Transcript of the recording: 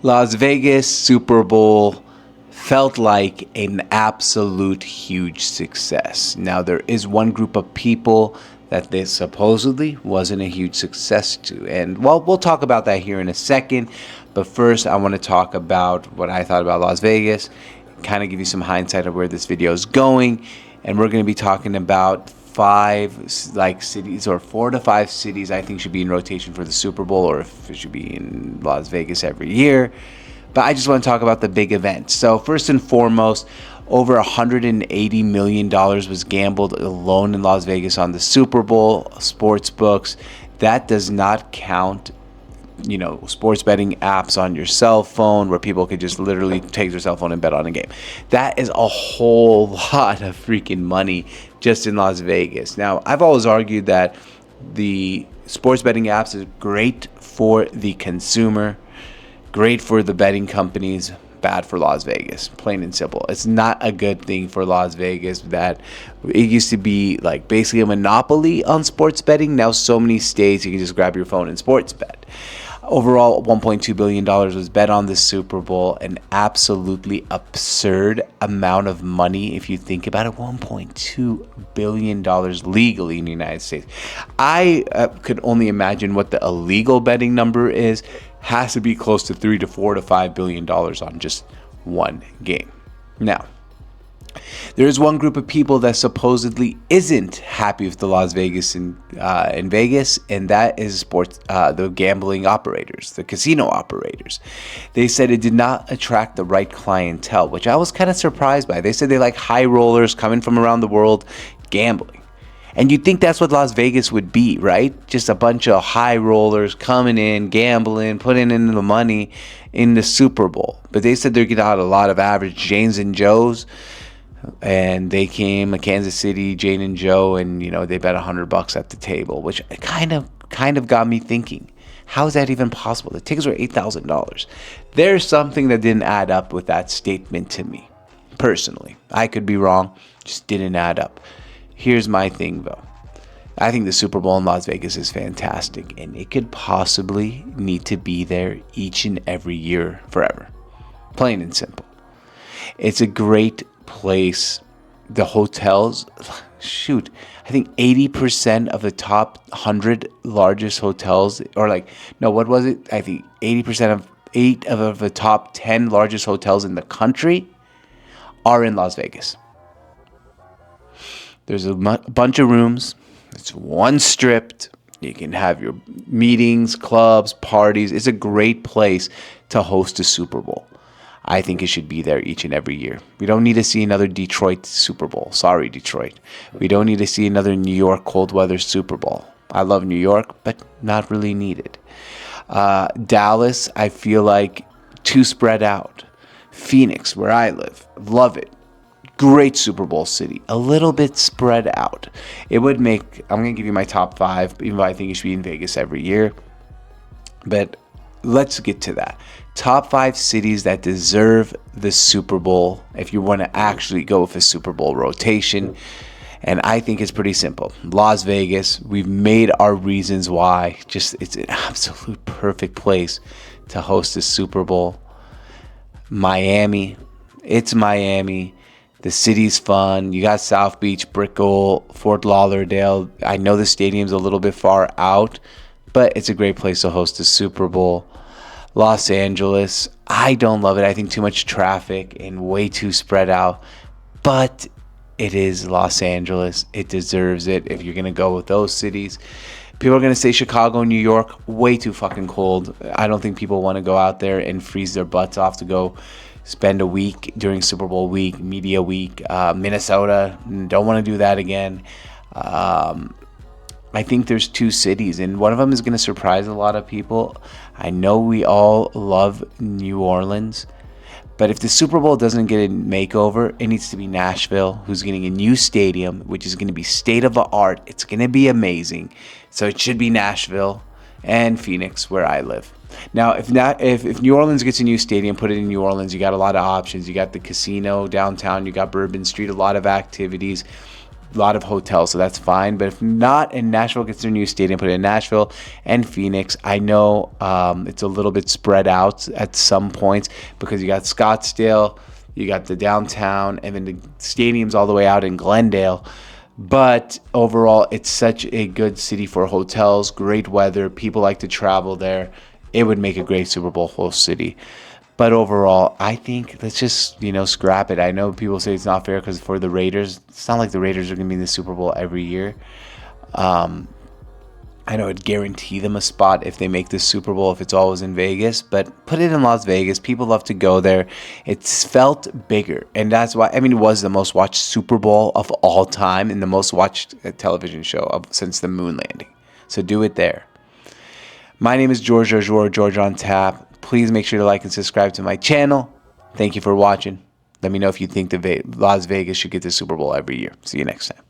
Las Vegas Super Bowl felt like an absolute huge success. Now, there is one group of people that this supposedly wasn't a huge success to. And well, we'll talk about that here in a second. But first, I want to talk about what I thought about Las Vegas, kind of give you some hindsight of where this video is going. And we're going to be talking about cities, or 4 to 5 cities I think should be in rotation for the Super Bowl, or if it should be in Las Vegas every year. But I just want to talk about the big events. So first and foremost, over $180 million was gambled alone in Las Vegas on the Super Bowl sports books. That does not count, sports betting apps on your cell phone where people could just literally take their cell phone and bet on a game. That is a whole lot of freaking money just in Las Vegas. Now, I've always argued that the sports betting apps is great for the consumer, great for the betting companies, bad for Las Vegas, plain and simple. It's not a good thing for Las Vegas that it used to be like basically a monopoly on sports betting. Now so many states you can just grab your phone and sports bet. Overall, $1.2 billion was bet on the Super Bowl, an absolutely absurd amount of money if you think about it. $1.2 billion legally in the United States. I could only imagine what the illegal betting number is. Has to be close to $3 to $4 to $5 billion on just one game. Now, there is one group of people that supposedly isn't happy with the Las Vegas in Vegas, and that is the gambling operators, the casino operators. They said it did not attract the right clientele, which I was kind of surprised by. They said they like high rollers coming from around the world gambling. And you'd think that's what Las Vegas would be, right? Just a bunch of high rollers coming in, gambling, putting in the money in the Super Bowl. But they said they're getting out a lot of average Janes and Joes. And they came to Kansas City, Jane and Joe, and they bet $100 at the table, which kind of got me thinking, how is that even possible? The tickets were $8,000. There's something that didn't add up with that statement to me, personally. I could be wrong, just didn't add up. Here's my thing, though. I think the Super Bowl in Las Vegas is fantastic, and it could possibly need to be there each and every year forever. Plain and simple. It's a great place. The hotels, I think 80% of the top 100 largest hotels, I think 80% of 8 of the top 10 largest hotels in the country are in Las Vegas. There's a bunch of rooms. It's one stripped. You can have your meetings, clubs, parties. It's a great place to host a Super Bowl. I think it should be there each and every year. We don't need to see another Detroit Super Bowl. Sorry, Detroit. We don't need to see another New York cold weather Super Bowl. I love New York, but not really needed. Dallas, I feel like too spread out. Phoenix, where I live, love it. Great Super Bowl city, a little bit spread out. It would make, I'm going to give you my top 5, even though I think it should be in Vegas every year. But let's get to that. Top 5 cities that deserve the Super Bowl if you want to actually go with a Super Bowl rotation. And I think it's pretty simple. Las Vegas, we've made our reasons why. It's an absolute perfect place to host a Super Bowl. Miami, it's Miami. The city's fun. You got South Beach, Brickell, Fort Lauderdale. I know the stadium's a little bit far out, but it's a great place to host a Super Bowl. Los Angeles, I don't love it. I think too much traffic and way too spread out, but it is Los Angeles. It deserves it if you're going to go with those cities. People are going to say Chicago, New York, way too fucking cold. I don't think people want to go out there and freeze their butts off to go spend a week during Super Bowl week, media week. Minnesota, don't want to do that again. I think there's 2 cities, and one of them is going to surprise a lot of people. I know we all love New Orleans, but if the Super Bowl doesn't get a makeover, it needs to be Nashville, who's getting a new stadium, which is going to be state of the art. It's going to be amazing. So it should be Nashville and Phoenix, where I live. Now, if New Orleans gets a new stadium, put it in New Orleans, you got a lot of options. You got the casino downtown, you got Bourbon Street, a lot of activities. lot of hotels, so that's fine. But if not, and Nashville gets their new stadium, put it in Nashville and Phoenix. I know it's a little bit spread out at some points because you got Scottsdale, you got the downtown, and then the stadium's all the way out in Glendale. But overall, it's such a good city for hotels, great weather. People like to travel there. It would make a great Super Bowl host city. But overall, I think let's just, scrap it. I know people say it's not fair because for the Raiders, it's not like the Raiders are going to be in the Super Bowl every year. I know it'd guarantee them a spot if they make the Super Bowl, if it's always in Vegas, but put it in Las Vegas. People love to go there. It's felt bigger. And that's why, it was the most watched Super Bowl of all time and the most watched television show since the moon landing. So do it there. My name is George Arjour, George on Tap. Please make sure to like and subscribe to my channel. Thank you for watching. Let me know if you think Las Vegas should get the Super Bowl every year. See you next time.